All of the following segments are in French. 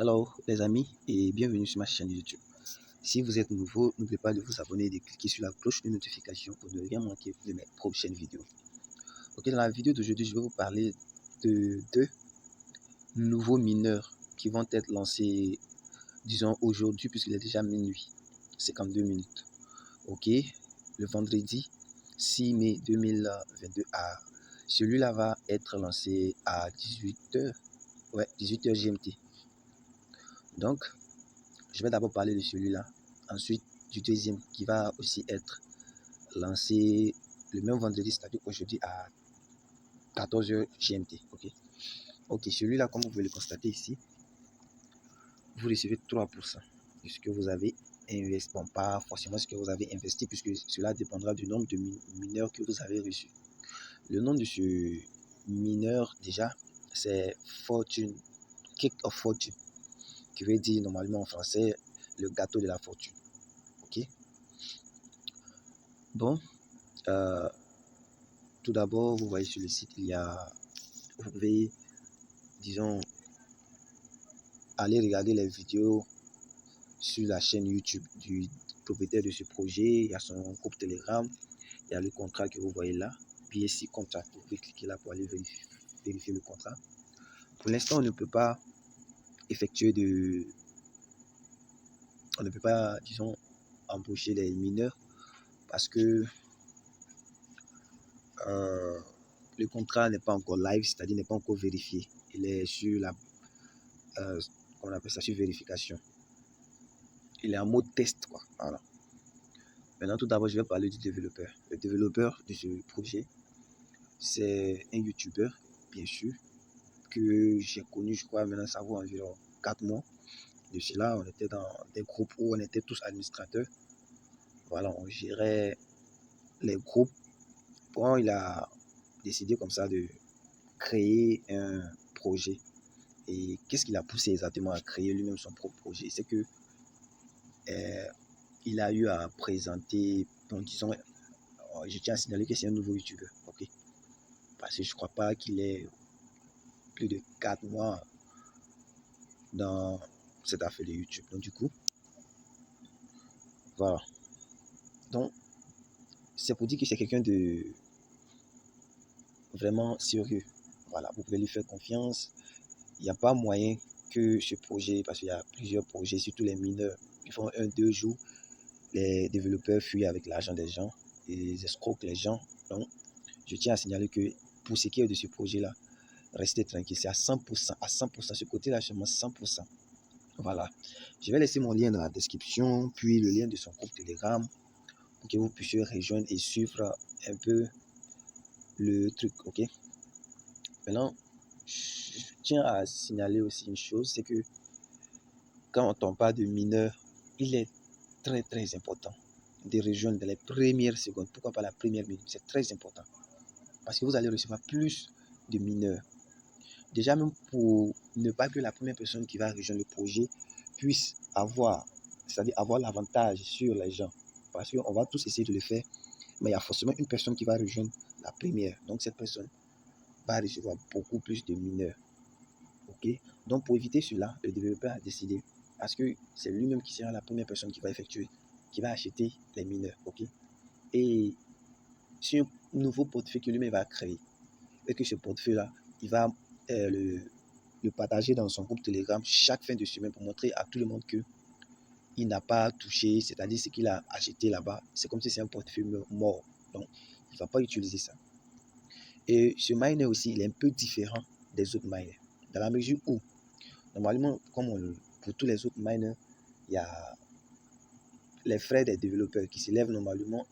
Hello les amis et bienvenue sur ma chaîne YouTube. Si vous êtes nouveau, n'oubliez pas de vous abonner et de cliquer sur la cloche de notification pour ne rien manquer de mes prochaines vidéos. Ok, dans la vidéo d'aujourd'hui, je vais vous parler de deux nouveaux mineurs qui vont être lancés, disons aujourd'hui, puisqu'il est déjà minuit, 52 minutes. Ok, le vendredi 6 mai 2022, celui-là va être lancé à 18h, 18h GMT. Donc, je vais d'abord parler de celui-là, ensuite du deuxième qui va aussi être lancé le même vendredi, c'est-à-dire aujourd'hui à 14h GMT. Ok, celui-là, comme vous pouvez le constater ici, vous recevez 3% de ce que vous avez investi. Bon, pas forcément ce que vous avez investi, puisque cela dépendra du nombre de mineurs que vous avez reçus. Le nom de ce mineur, déjà, c'est Fortune, Cake of Fortune, qui veut dire normalement en français le gâteau de la fortune. Ok. Bon, tout d'abord, vous voyez sur le site, vous pouvez, disons, aller regarder les vidéos sur la chaîne YouTube du propriétaire de ce projet. Il y a son groupe Telegram, il y a le contrat que vous voyez là, BSC contrat. Vous pouvez cliquer là pour aller vérifier le contrat. Pour l'instant, on ne peut pas effectuer on ne peut pas, disons, embaucher les mineurs parce que le contrat n'est pas encore live, c'est-à-dire n'est pas encore vérifié. Il est sur la, on appelle ça, sur vérification. Il est en mode test, quoi. Voilà. Maintenant, tout d'abord, je vais parler du développeur. Le développeur de ce projet, c'est un YouTuber, bien sûr, que j'ai connu, je crois, maintenant, ça vaut environ 4 mois. De cela, on était dans des groupes où on était tous administrateurs. Voilà, on gérait les groupes. Bon, il a décidé comme ça de créer un projet. Et qu'est-ce qu'il a poussé exactement à créer lui-même son propre projet? C'est que il a eu à présenter, bon, disons, je tiens à signaler que c'est un nouveau YouTuber, ok? Parce que je ne crois pas qu'il ait plus de 4 mois dans cette affaire de YouTube. Donc du coup, voilà. Donc, c'est pour dire que c'est quelqu'un de vraiment sérieux. Voilà, vous pouvez lui faire confiance. Il n'y a pas moyen que ce projet, parce qu'il y a plusieurs projets, surtout les mineurs, qui font 1-2 jours, les développeurs fuient avec l'argent des gens et ils escroquent les gens. Donc, je tiens à signaler que pour ce qui est de ce projet-là, restez tranquille, c'est à 100%, à 100%, ce côté-là, seulement 100%. Voilà, je vais laisser mon lien dans la description, puis le lien de son groupe Telegram, pour que vous puissiez rejoindre et suivre un peu le truc, ok? Maintenant, je tiens à signaler aussi une chose, c'est que quand on parle de mineurs, il est très très important de rejoindre dans les premières secondes, pourquoi pas la première minute, c'est très important, parce que vous allez recevoir plus de mineurs. Déjà même pour ne pas que la première personne qui va rejoindre le projet puisse avoir, c'est-à-dire avoir l'avantage sur les gens, parce qu'on va tous essayer de le faire, mais il y a forcément une personne qui va rejoindre la première, donc cette personne va recevoir beaucoup plus de mineurs. Ok, donc pour éviter cela, le développeur a décidé, parce que c'est lui-même qui sera la première personne qui va effectuer, qui va acheter les mineurs, ok, et sur un nouveau portefeuille que lui-même va créer, et que ce portefeuille-là, il va le partager dans son groupe Telegram chaque fin de semaine pour montrer à tout le monde que il n'a pas touché, c'est-à-dire ce qu'il a acheté là-bas, c'est comme si c'est un portefeuille mort, donc il ne va pas utiliser ça. Et ce miner aussi, il est un peu différent des autres miners, dans la mesure où, normalement, pour tous les autres miners, il y a les frais des développeurs qui s'élèvent normalement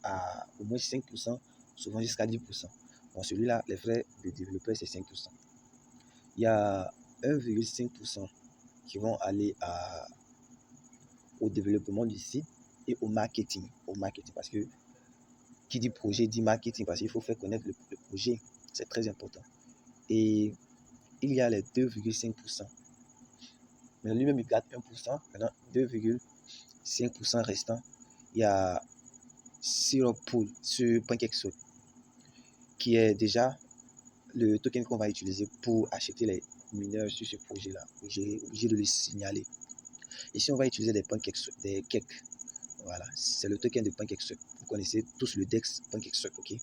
à au moins 5%, souvent jusqu'à 10%. Bon, celui-là, les frais des développeurs, c'est 5%. Il y a 1,5% qui vont aller au développement du site et au marketing. Parce que qui dit projet dit marketing, parce qu'il faut faire connaître le projet. C'est très important. Et il y a les 2,5%. Mais lui-même, il garde 1%. Maintenant, 2,5% restant, il y a Syrup Pool sur PancakeSwap, qui est déjà le token qu'on va utiliser pour acheter mineurs sur ce projet-là. J'ai obligé de les signaler. Ici, on va utiliser des cakes. Voilà, c'est le token de PancakeSwap. Vous connaissez tous le DEX PancakeSwap, ok?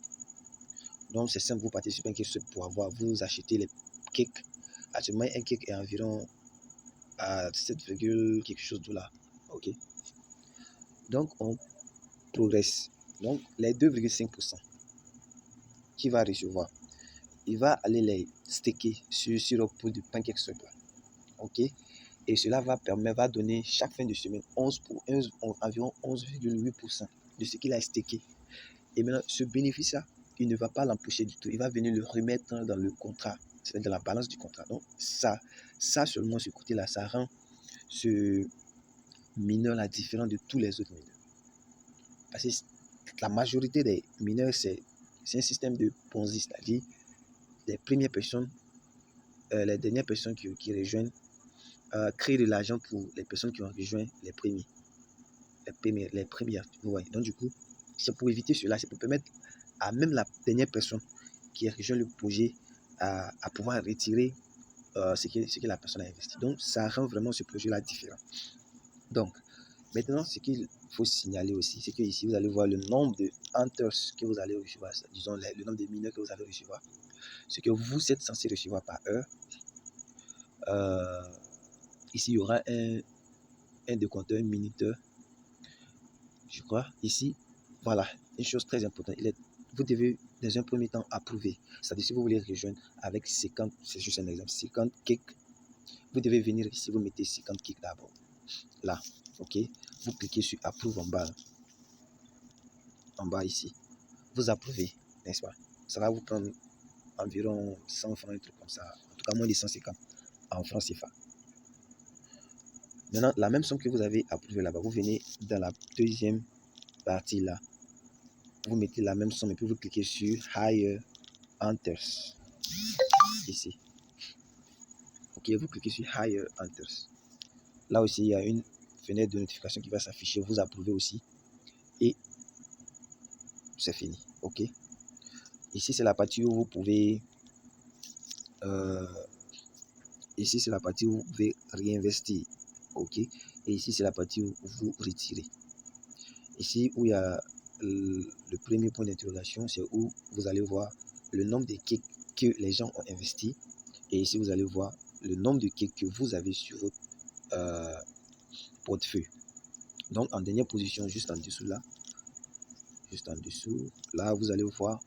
Donc, c'est simple, vous partez sur PancakeSwap pour vous achetez les cakes. Actuellement, un cake est environ à 7, quelque chose de $. Ok. Donc, on progresse. Donc, les 2,5% qui va recevoir, il va aller les staker sur le pool de PancakeSwap. Ok. Et cela va donner chaque fin de semaine environ 11,8% de ce qu'il a stacké. Et maintenant, ce bénéfice-là, il ne va pas l'empocher du tout. Il va venir le remettre dans le contrat, c'est-à-dire dans la balance du contrat. Donc, ça seulement, ce côté-là, ça rend ce mineur-là différent de tous les autres mineurs. Parce que la majorité des mineurs, c'est un système de Ponzi, c'est-à-dire les dernières personnes qui rejoignent créent de l'argent pour les personnes qui ont rejoint les premières. Vous voyez. Donc, du coup, c'est pour éviter cela, c'est pour permettre à même la dernière personne qui a rejoint le projet à pouvoir retirer ce que la personne a investi. Donc, ça rend vraiment ce projet-là différent. Donc, maintenant, ce qu'il faut signaler aussi, c'est que ici, vous allez voir le nombre de hunters que vous allez recevoir, disons le nombre de mineurs que vous allez recevoir, ce que vous êtes censé recevoir par heure. Ici, il y aura un décompteur, un minuteur, je crois. Ici, voilà, une chose très importante. Vous devez, dans un premier temps, approuver. C'est-à-dire, si vous voulez rejoindre avec 50, c'est juste un exemple, 50 cakes, vous devez venir ici, vous mettez 50 cakes d'abord. Là, ok. Vous cliquez sur approuve en bas ici. Vous approuvez, n'est-ce pas? Ça va vous prendre environ 100 francs, un truc comme ça. En tout cas, moins de 150 en francs CFA. Maintenant, la même somme que vous avez approuvée là-bas, vous venez dans la deuxième partie là. Vous mettez la même somme et puis vous cliquez sur Hire Hunters. Ici. Ok, vous cliquez sur Hire Hunters. Là aussi, il y a une fenêtre de notification qui va s'afficher. Vous approuvez aussi. Et c'est fini. Ok. Ici, c'est la partie où vous pouvez ici, c'est la partie où vous pouvez réinvestir. OK. Et ici, c'est la partie où vous retirez. Ici, où il y a le premier point d'interrogation, c'est où vous allez voir le nombre de cakes que les gens ont investi. Et ici, vous allez voir le nombre de cakes que vous avez sur votre portefeuille. Donc, en dernière position, juste en dessous là, vous allez voir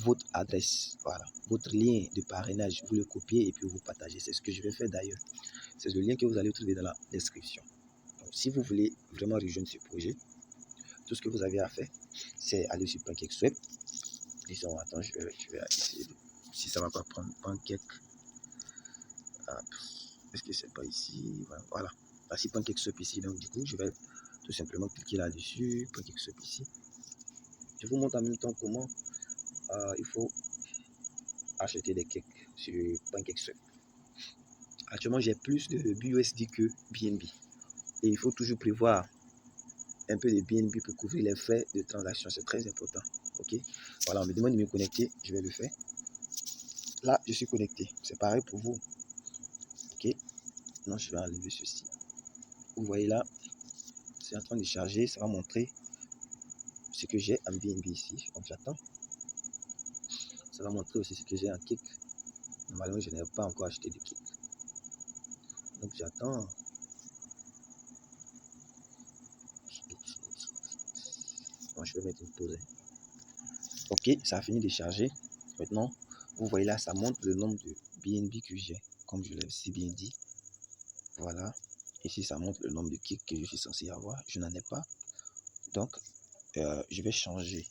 votre adresse, voilà, votre lien de parrainage. Vous le copiez et puis vous partagez. C'est ce que je vais faire d'ailleurs. C'est le lien que vous allez trouver dans la description. Donc, si vous voulez vraiment rejoindre ce projet, tout ce que vous avez à faire, c'est aller sur PancakeSwap. Disons, attends, je vais essayer. Si ça ne va pas prendre Pancake. Est-ce que c'est pas ici? Voilà. Voici PancakeSwap ici. Donc, du coup, je vais tout simplement cliquer là-dessus. PancakeSwap ici. Je vous montre en même temps comment il faut acheter des cakes sur PancakeSwap. Actuellement, j'ai plus de BUSD que BNB. Et il faut toujours prévoir un peu de BNB pour couvrir les frais de transaction. C'est très important. Ok. Voilà, on me demande de me connecter. Je vais le faire. Là, je suis connecté. C'est pareil pour vous. Ok. Non, je vais enlever ceci. Vous voyez là, c'est en train de charger. Ça va montrer ce que j'ai en BNB ici. Donc j'attends. Ça va montrer aussi ce que j'ai en kick. Normalement, je n'ai pas encore acheté de kick. Donc j'attends. Bon, je vais mettre une pause. Ok, ça a fini de charger. Maintenant, vous voyez là, ça montre le nombre de BNB que j'ai, comme je l'ai si bien dit. Voilà. Ici, ça montre le nombre de kicks que je suis censé avoir. Je n'en ai pas. Donc, je vais changer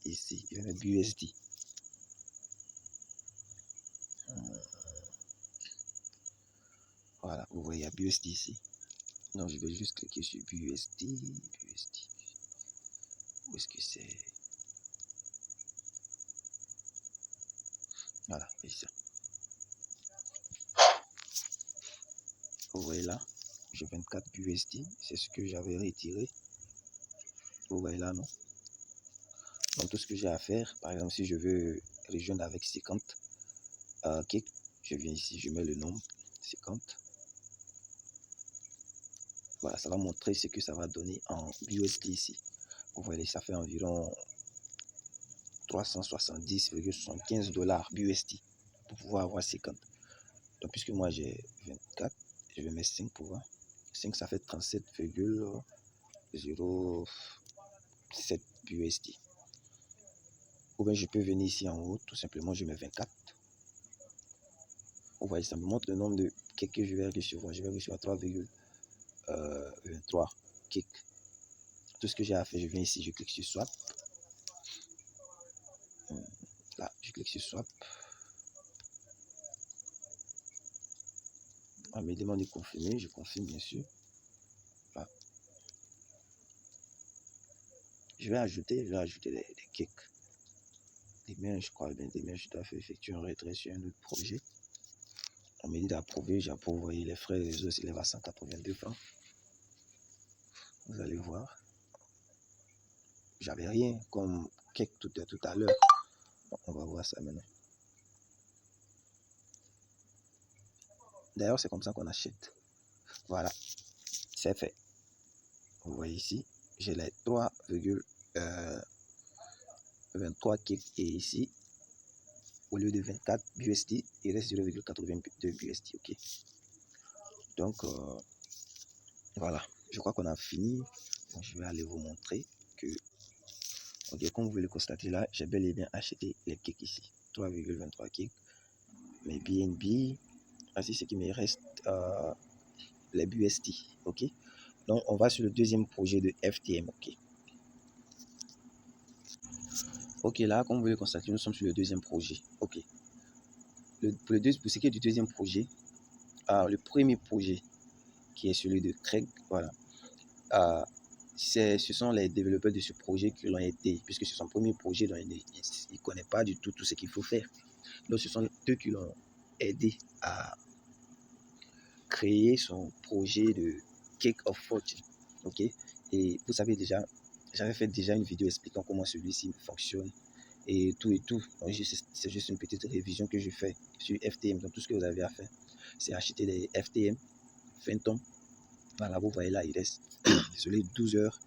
ici. Je vais mettre BUSD. Voilà, vous voyez, il y a BUSD ici. Donc, je vais juste cliquer sur BUSD. Où est-ce que c'est? Voilà, ici. Vous voyez là, j'ai 24 BUSD. C'est ce que j'avais retiré. Vous voyez là, non? Donc, tout ce que j'ai à faire, par exemple, si je veux rejoindre avec 50 kicks, Je viens ici, je mets le nombre 50. Voilà, ça va montrer ce que ça va donner en USD ici. Vous voyez, ça fait environ 370,75 $ USD pour pouvoir avoir 50. Donc, puisque moi j'ai 24, je vais mettre 5 pour voir. 5, ça fait 37,07 USD. Ou bien je peux venir ici en haut, tout simplement, je mets 24. Vous voyez, ça me montre le nombre de cakes que je vais recevoir. Je vais recevoir 3,23 cakes. Tout ce que j'ai à faire, je viens ici, je clique sur Swap. Là, je clique sur Swap. On me demande de confirmer, je confirme bien sûr. Là. Je vais ajouter des cakes. Demain, je crois bien, demain, je dois effectuer un retrait sur un autre projet. On me dit d'approuver, j'approuve. Vous voyez, les frais réseau s'élèvent à 182 francs. Vous allez voir. J'avais rien comme cake tout à l'heure. On va voir ça maintenant. D'ailleurs, c'est comme ça qu'on achète. Voilà, c'est fait. Vous voyez ici, j'ai les 3,23 cakes et ici, au lieu de 24 USD, il reste 0,82 USD. Ok. Donc, voilà, je crois qu'on a fini. Donc, je vais aller vous montrer que, ok, comme vous pouvez le constater là, j'ai bel et bien acheté les cakes ici. 3,23 cakes. Mes BNB, voici ce qui me reste, les BUSD. Ok. Donc, on va sur le deuxième projet de FTM. Ok. Ok, là, comme vous le constatez, nous sommes sur le deuxième projet. Ok. Pour ce qui est du deuxième projet, le premier projet qui est celui de Craig, voilà. Ce sont les développeurs de ce projet qui l'ont aidé, puisque c'est son premier projet, donc il ne connaît pas du tout ce qu'il faut faire. Donc, ce sont eux qui l'ont aidé à créer son projet de Cake of Fortune. Ok. Et vous savez déjà, j'avais fait déjà une vidéo expliquant comment celui-ci fonctionne et tout. C'est juste une petite révision que je fais sur FTM. Donc, tout ce que vous avez à faire, c'est acheter des FTM Phantom. Voilà, vous voyez là, il reste désolé, 12 heures,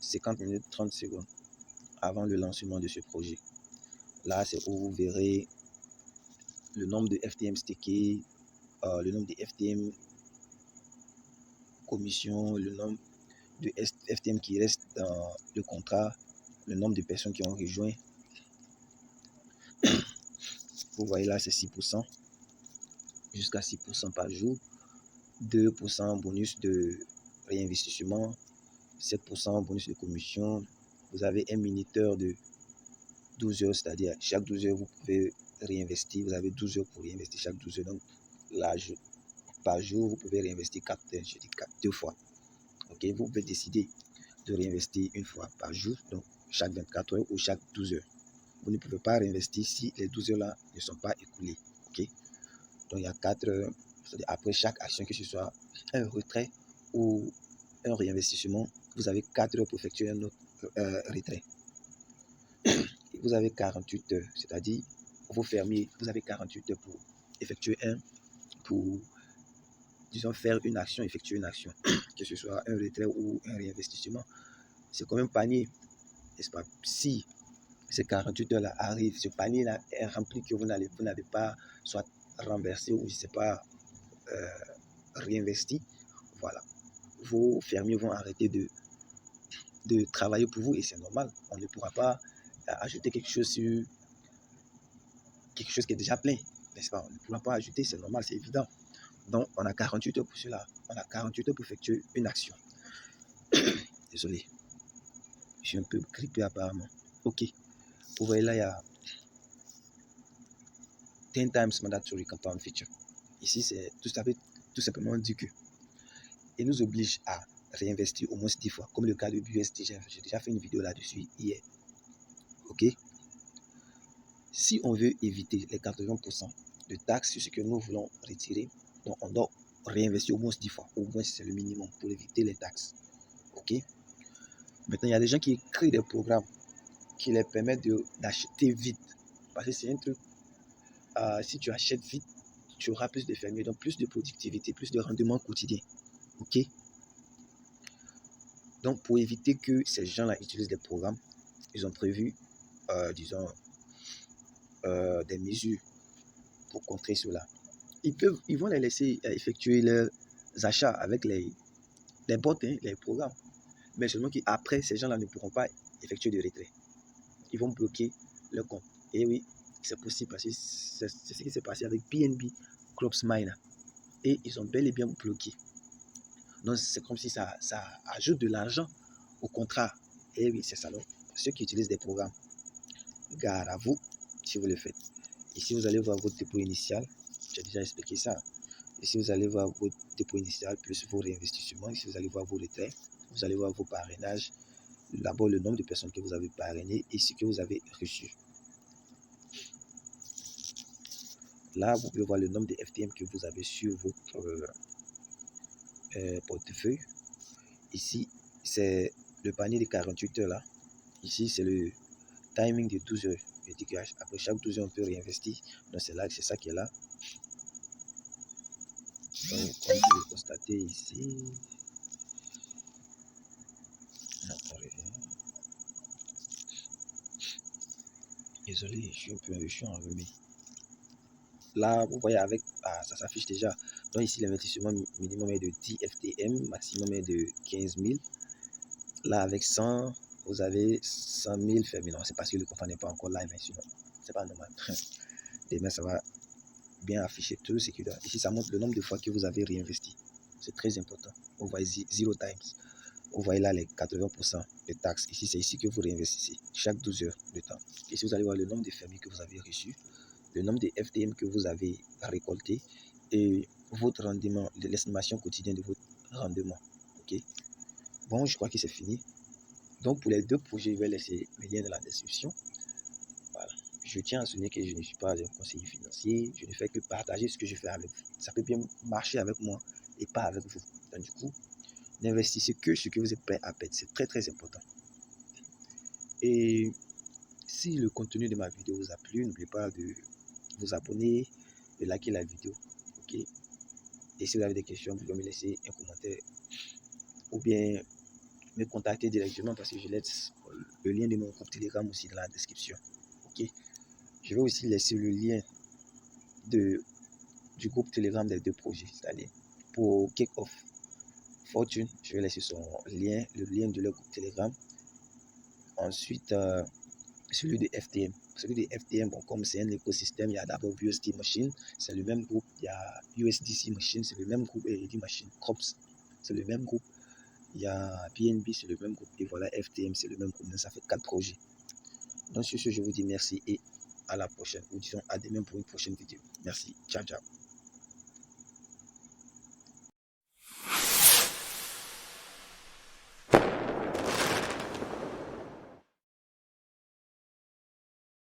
50 minutes, 30 secondes avant le lancement de ce projet. Là, c'est où vous verrez le nombre de FTM stickés, le nombre de FTM commission, le nombre de FTM qui reste dans le contrat, le nombre de personnes qui ont rejoint. Vous voyez là, c'est 6%, jusqu'à 6% par jour, 2% bonus de réinvestissement, 7% bonus de commission. Vous avez un minuteur de 12 heures, c'est-à-dire chaque 12 heures, vous pouvez réinvestir. Vous avez 12 heures pour réinvestir chaque 12 heures. Donc, là, par jour, vous pouvez réinvestir 2 fois. Ok, vous pouvez décider de réinvestir une fois par jour, donc chaque 24 heures ou chaque 12 heures. Vous ne pouvez pas réinvestir si les 12 heures-là ne sont pas écoulées. Ok, donc il y a 4 heures. Après chaque action, que ce soit un retrait ou un réinvestissement, vous avez 4 heures pour effectuer un autre retrait. Vous avez 48 heures, c'est-à-dire vous fermez, vous avez 48 heures pour effectuer pour, disons, faire une action, effectuer une action, que ce soit un retrait ou un réinvestissement. C'est comme un panier, n'est-ce pas? Si ces 48 heures-là arrivent, ce panier-là est rempli, que vous n'avez pas soit renversé ou je ne sais pas réinvesti, voilà. Vos fermiers vont arrêter de travailler pour vous et c'est normal. On ne pourra pas ajouter quelque chose sur quelque chose qui est déjà plein, n'est-ce pas? On ne pourra pas ajouter, c'est normal, c'est évident. Donc, on a 48 heures pour cela. On a 48 heures pour effectuer une action. Désolé. Je suis un peu grippé apparemment. Ok. Vous voyez là, il y a 10 times mandatory compound feature. Ici, c'est tout simplement dit que il nous oblige à réinvestir au moins 10 fois, comme le cas de BUSD. J'ai déjà fait une vidéo là-dessus hier. Ok. Si on veut éviter les 80% de taxes sur ce que nous voulons retirer, donc on doit réinvestir au moins 10 fois. Au moins, c'est le minimum pour éviter les taxes. Ok. Maintenant, il y a des gens qui créent des programmes qui les permettent d'acheter vite. Parce que c'est un truc, si tu achètes vite, tu auras plus de fermiers, donc plus de productivité, plus de rendement quotidien. OK? Donc, pour éviter que ces gens-là utilisent des programmes, ils ont prévu, disons, des mesures pour contrer cela. Ils vont les laisser effectuer leurs achats avec les bots, les programmes. Mais seulement qu'après, ces gens-là ne pourront pas effectuer de retrait. Ils vont bloquer leur compte. Et oui, c'est possible parce que c'est ce qui s'est passé avec BNB Crops Miner. Et ils ont bel et bien bloqué. Donc, c'est comme si ça ajoute de l'argent au contrat. Et oui, c'est ça. Donc, ceux qui utilisent des programmes, gare à vous si vous le faites. Ici, vous allez voir votre dépôt initial. J'ai déjà expliqué ça. Ici, vous allez voir votre dépôt initial plus vos réinvestissements. Ici, vous allez voir vos retraits. Vous allez voir vos parrainages. D'abord, le nombre de personnes que vous avez parrainées et ce que vous avez reçu. Là, vous pouvez voir le nombre de FTM que vous avez sur votre portefeuille. Ici, c'est le panier de 48 heures là. Ici, c'est le timing de 12 heures. Après chaque 12 heures, on peut réinvestir. Donc, c'est ça qui est là. Donc, comme vous le constatez ici. Non, on revient. Désolé, je suis enrhumé. Là, vous voyez, ça s'affiche déjà. Donc, ici, l'investissement minimum est de 10 FTM, maximum est de 15 000. Là, avec 100, vous avez 100 000 fermés. Non, c'est parce que le compte n'est pas encore live, mais sinon, c'est pas normal. Demain, ça va bien afficher tout ce qu'il doit. Ici, ça montre le nombre de fois que vous avez réinvesti. C'est très important. Vous voyez 0 times. Vous voyez là les 80% de taxes. Ici, c'est ici que vous réinvestissez chaque 12 heures de temps. Ici, vous allez voir le nombre de fermiers que vous avez reçus, le nombre de FTM que vous avez récolté et votre rendement, l'estimation quotidienne de votre rendement. Ok. Bon, je crois que c'est fini. Donc, pour les deux projets, je vais laisser le lien dans la description. Voilà. Je tiens à souligner que je ne suis pas un conseiller financier. Je ne fais que partager ce que je fais avec vous. Ça peut bien marcher avec moi et pas avec vous. Donc, du coup, n'investissez que ce que vous êtes prêt à perdre. C'est très, très important. Et si le contenu de ma vidéo vous a plu, n'oubliez pas de vous abonner, de liker la vidéo. Ok. Et si vous avez des questions, vous pouvez me laisser un commentaire ou bien me contacter directement parce que je laisse le lien de mon groupe Telegram aussi dans la description. Ok. Je vais aussi laisser le lien du groupe Telegram des deux projets, c'est-à-dire pour Kick Off Fortune, je vais laisser son lien, le lien de leur groupe Telegram. Ensuite, celui de FTM. Celui de FTM, bon, comme c'est un écosystème, il y a d'abord USD Machine, c'est le même groupe. Il y a USDC Machine, c'est le même groupe. Et ED Machine, Crops, c'est le même groupe. Il y a BNB, c'est le même groupe. Et voilà, FTM, c'est le même groupe. Donc, ça fait 4 projets. Donc, sur ce, je vous dis merci et à la prochaine. Ou disons à demain pour une prochaine vidéo. Merci. Ciao, ciao.